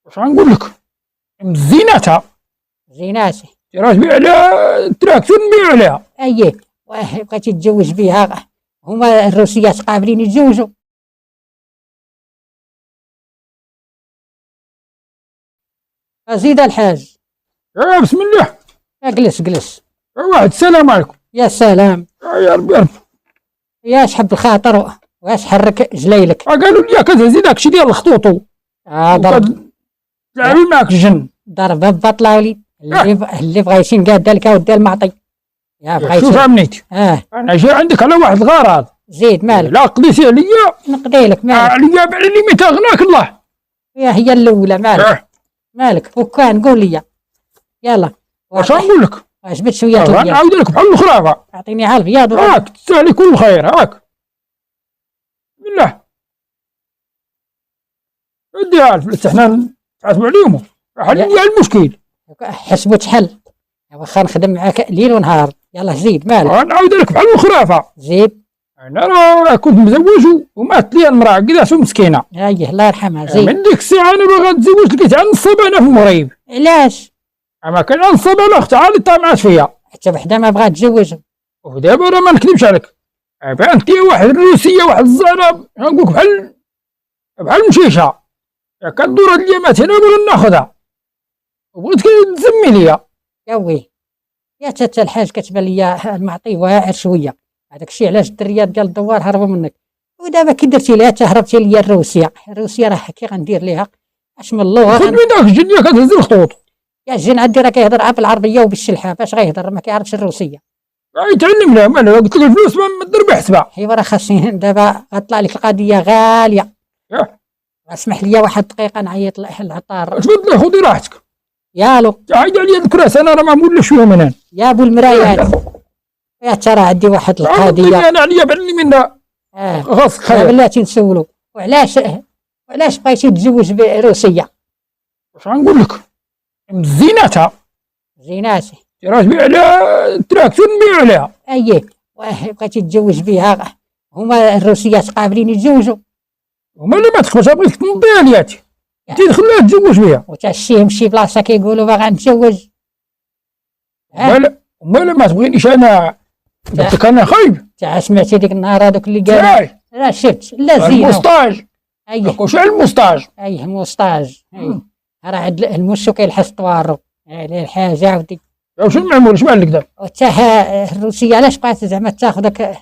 واش غنقول لك؟ مزيناتها زيناتي. راه تبيع عليها التراكتور نبيعو عليها. اييه بغيتي تتزوج بها، هما الروسيات قابلين يتزوجوا. زيد الحاج. بسم الله. اجلس. واحد السلام عليكم. يا سلام. يا ربي ربي. يا شحب الخاطر واش حرك جليلك. قالوا لي كتهزي داكشي ديال الخطوطو. ضرب تلعبي معاك الجن. ضربه ببطله وليد. اللي بغيتي نقاد لك اودي المعطي. يا بغيتي. شوف عميتي. انا جاي عندك على واحد الغرض. زيد مالك. لا قضيتي عليا نقضي لك مالك. عليا بعلي متى غناك الله. هي الاولى مالك. مالك وكان قول لي. يلا واش غنقول لك؟ عجبت شويه غنعاود لك بحال الاخرى. اعطيني على البياض. هاك تستاهلي كل خير. هاك بالله اديها الفلوس حنا نتعاتبوا عليهم. حل لي المشكل. حسبوا تحل. واخا نخدم معاك ليل ونهار. يلا زيد مالك. غنعاود لك بحال الاخرى. زيد. انا راه كنت مزوج وماتت لي المراه قداش مسكينه. ايه الله يرحمها. زيد. من ديك الساعه انا باغا نتزوج لقيت عن نصب انا في المغرب. علاش؟ ما كان نصب انا اختها اللي طامعات فيا. حتى وحده ما بغات تزوج. ودابا راه ما نكذبش عليك. بانت لي واحد الروسيه واحد الزهره نقول لك بحال المشيشه. كدور هاد اليامات هنا بغيت ناخذها وبغيتك تزمي ليا. يا وي يا تاتا الحاج كتبان ليا المعطي واعر شويه. هذاك الشيء علاش الدريات ديال الدوار هربوا منك. ودابا كي درتي ليها تهربتي ليا الروسيه راه كي غندير ليها اش من اللغه. خذ من داك الجن كتهز الخطوط. يا الجن عندي راه كيهضر بالعربيه وبالشلحه فاش غيهضر ما كيعرفش الروسيه. يتعلم لها مالها قلت لك الفلوس ما دير بحسبها. ايوا راه خاصني دابا غطلع لك القضيه غاليه. اسمح لي واحد الدقيقه نعيط للعطار. تفضلي خذي راحتك. يالو تعيد عليا الكراس انا راه ما مولش شويه من هنا. يا ابو المرايات. يا ترى عندي واحد القضيه. انا عليا بعلي منها. خاصك خير. بلاتي نسولو وعلاش بغيتي تتزوج بروسيه؟ واش غنقول لك؟ مزيناتها. زيناتي. راه تبيع عليها التراكتور نبيعو عليها. اييه بغيتي تتزوج بها، هما الروسيات قابلين يتزوجوا. هما اللي ما تخبش بغيتك تنضيها لياتي تدخلها تتزوج بها. وتعشيهم شي بلاصه كيقولوا باغا نتزوج. ومالا ما تبغينيش انا درتك انا خايب. تا سمعتي ديك النهار هذوك اللي قال راه شفت لا زينو الموسطاج. اييه واش الموسطاج؟ اييه موسطاج. راه عند المشو كيلحس طوارو. الحاجه عاودي واش المعمول اش بان لك دابا؟ وتا الروسيه علاش بغات زعما تاخذك؟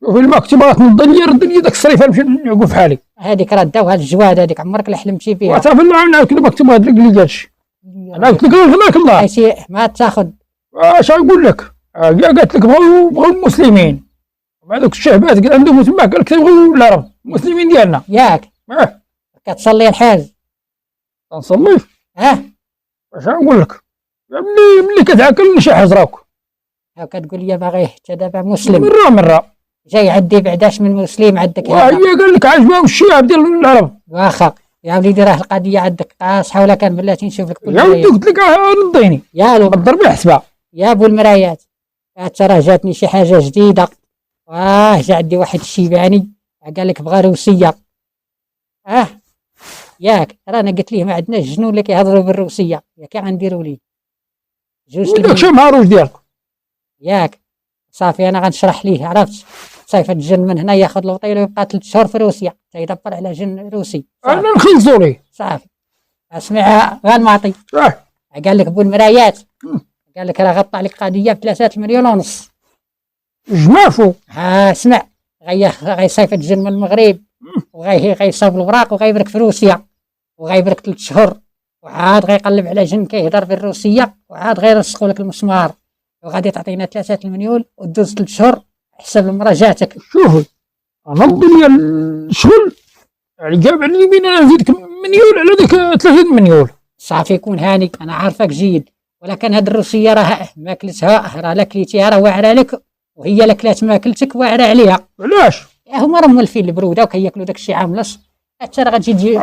شوفي المكتب بغات تنض لي رد لي داك الصريفه نمشي نعقب في حالي. هذيك راه داوها الجواد هذيك عمرك لا حلمتي بها. وصافي الله عاونك المكتب هذاك اللي قالش. انا قلت لك غناك الله. ما تاخذ. اش غنقول لك؟ قالت لك بغاو المسلمين مع دوك الشهبات قال عندهم تما قال لك يبغوا العرب المسلمين ديالنا ياك. كتصلي الحاج؟ تنصلي. واش غنقول لك؟ ملي كتعاكل شي حجراك. كتقول لي باغي حتى دابا مسلم. مره جاي عندي بعداش من مسلم عندك. هي قال لك عاجبهم الشياب ديال العرب. واخا يا وليدي راه القضيه عندك قاصحه ولا كان بلاتي نشوف لك. يا ولدي قلت لك نضيني. يالو ضرب الحسبه. يا ابو المرايات ترى جاتني شي حاجه جديده. جا عندي واحد الشيباني قال لك بغا روسيه. ياك رانا قلت ليه ما عندناش جنون اللي كيهضروا بالروسيه يا كي غنديروا ليه جوج داكشي مهروج ديالك. ياك صافي انا غنشرح ليه عرفت صيفط الجن من هنا ياخذ الوطيل ويبقى 3 شهور في روسيا تيدبر على جن روسي. انا نخلصوا ليه صافي. اسمع غنمعطي. قال لك ابو المرايات قال لك راه غطى عليك قضيه ب3 مليون ونص. جمافو. اسمع غيصيفط الجن من المغرب وغيصاوب الوراق وغيبرك في روسيا وغيبرك 3 شهور وعاد غيقلب على جن كيهضر بالروسيه وعاد غيرسخوا لك المسمار وغادي تعطينا 3 مليون ودوز 3 شهور حسب المراه جاتك. شوفي انا نضي لي الشغل يعني جاب على اليمين انا نزيدك مليون على ديك 3 مليون. صافي كون هاني انا عارفك جيد ولكن هاد الروسيه راه ماكلتها راه لا كليتيها راه واعره لك وهي لا كلات ماكلتك واعره عليها. علاش؟ هما راه مولفين البروده وكياكلوا داك الشيء عاملص حتى راه غتجي تجي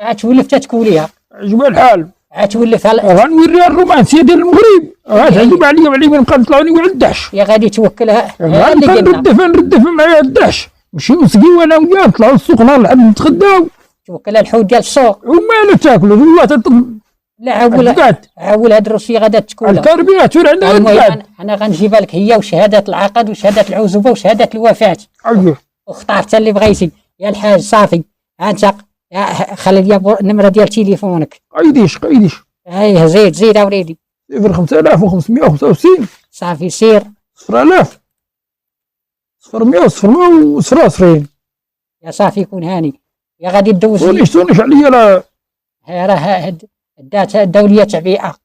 غتولف تتكوليها. عجبها الحال غتولفها. غنوريها الرومانسيه ديال المغرب غتعجب عليا وعلي من نبقى نطلعوا نقول الدحش. يا غادي توكلها نردف معايا الدحش نمشيو نسقيو انا وياه نطلعوا للسوق نهار الحد نتغداو توكل الحوت ديال السوق. وما لا تاكلوا والله لا عول هاد الروسيه غادا تكون الكربيراتور عندها المهم انا غنجيبها لك هي وشهاده العقد وشهاده العزوبه وشهاده الوفاه. ايوه واختار حتى اللي بغيتي يا الحاج. صافي ها انت خلي لي النمره ديال تليفونك. قيديش ايه زيد اوريدي 5565 صافي سير 0000 00 يا صافي كون هاني يا غادي تدوز تونيش عليا لا راه الداتا الدوليه تعبئه.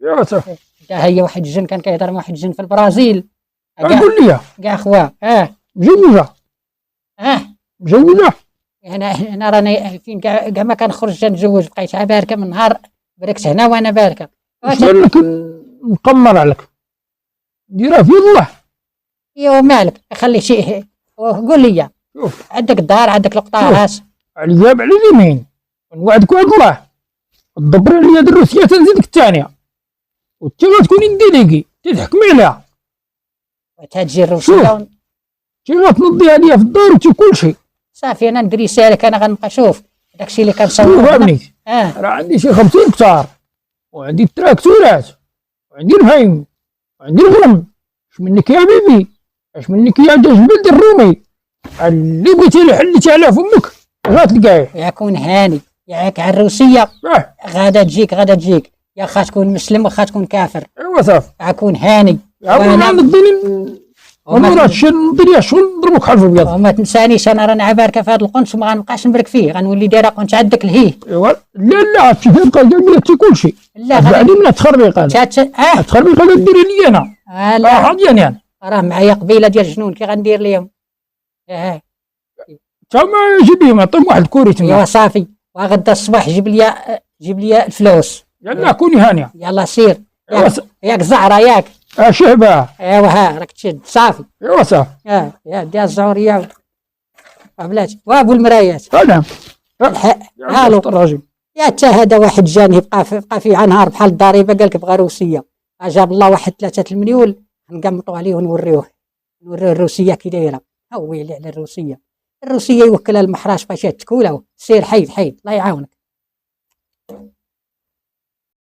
يا صافي هي واحد الجن كان كيهضر مع واحد الجن في البرازيل. قول لي كاع خواه مجوجه انا راني فين كاع ما كنخرج نتزوج بقيت باركه من نهار بركت هنا وانا باركه. لك نقمر عليك ديرها في الله. ايوا مالك خلي شيء قول لي عندك الدار عندك القطارات عليا على اليمين نوعدك وعد الله تدبر عليا هاد الروسيه تنزيدك الثانيه وانت غتكوني نديليكي تتحكمي عليها وتجي الروسيه تي غتنضيها ليا في الدار وتي كلشي. صافي انا ندري سالك انا غنبقى شوف داكشي اللي كنصور. فهمني راه عندي شي 50 هكتار وعندي التراكتورات وعندي الفايم وعندي الغنم. اش منك يا بيبي اش منك يا جبل ديال الرومي اللي بغيتي اللي حليتي على فمك غتلقاه. يكون هاني ياك على الروسيه غادا تجيك يا خا تكون مسلم وخا تكون كافر. ايوا صافي غاكون هاني وانا نضيني وما نضيع شغل نضربك حرف ابيض. وما تنسانيش انا راني عباركه في هذا القنص وما غنبقاش نبرك فيه غنولي دايره قنص عندك لهيه. ايوا لا تبقى قال كلشي لا غادي من التخربيق هذا التخربيق هذا ديري لي انا لا ديالي انا راه معايا قبيله ديال الجنون كي غندير ليهم. تا ما جيب لهم عطيهم واحد الكوري تما. ايوا صافي وغدا الصباح جيب لي الفلوس. يلا كوني هانيه يلا سير ياك زهره ياك شهبه. ايوا راك تشد صافي. ايوا صافي يا ديال الزهوريه بلاتي وابو المرايات. نعم هالو الراجل يا تا هذا واحد جاني بقى في نهار بحال الضريبه قال لك بغى روسيه جاب الله واحد 3 المليون نقمطوا عليه ونوريوه الروسيه كي دايره. هو ويلي على الروسيه يوكلها المحراش باش تكوله. سير حيد الله يعاونك.